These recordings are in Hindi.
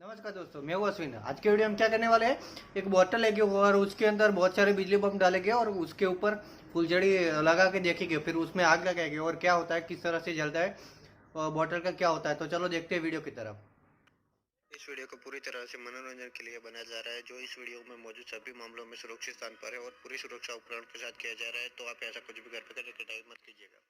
नमस्कार दोस्तों, मैं हूं अश्विन। आज के वीडियो में क्या करने वाले हैं, एक बोतल लेके और उसके अंदर बहुत सारे बिजली बम डालेंगे और उसके ऊपर फुलझड़ी लगा के देखेंगे, फिर उसमें आग लगाएंगे और क्या होता है, किस तरह से जलता है और बोतल का क्या होता है। तो चलो देखते हैं वीडियो की तरफ। इस वीडियो को पूरी तरह से मनोरंजन के लिए बनाया जा रहा है। जो इस वीडियो में मौजूद सभी मामलों में सुरक्षित स्थान पर है और पूरी सुरक्षा उपकरण के साथ किया जा रहा है, तो आप ऐसा कुछ भी घर पे करने की ट्राई मत कीजिएगा।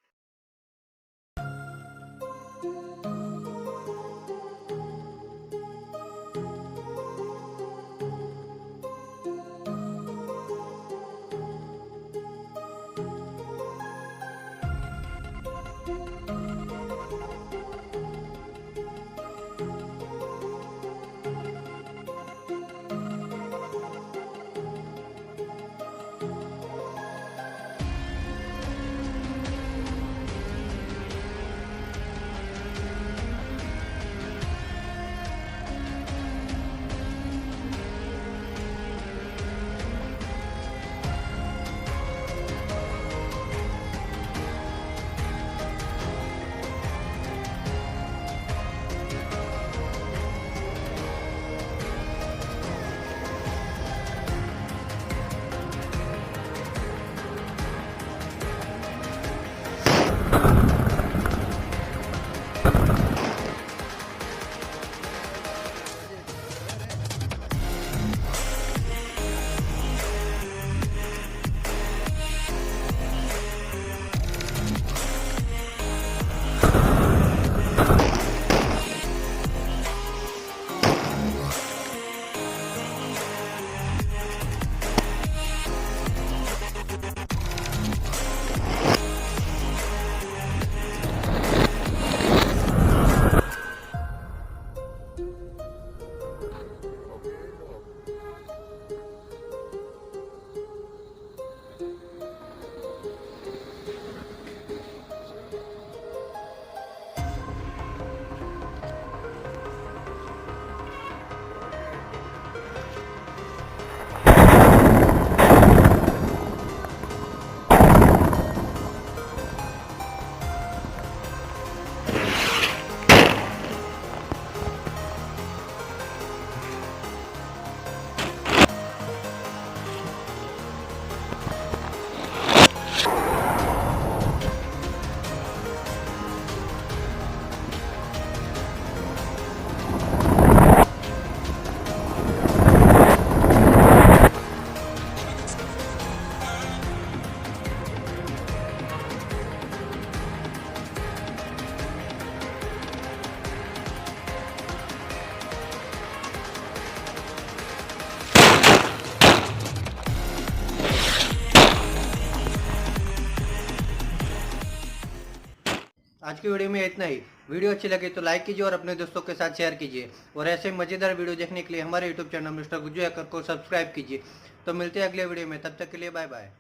आज की वीडियो में इतना ही। वीडियो अच्छी लगे तो लाइक कीजिए और अपने दोस्तों के साथ शेयर कीजिए और ऐसे मजेदार वीडियो देखने के लिए हमारे YouTube channel mister Gujju hacker को सब्सक्राइब कीजिए। तो मिलते हैं अगले वीडियो में, तब तक के लिए बाय बाय।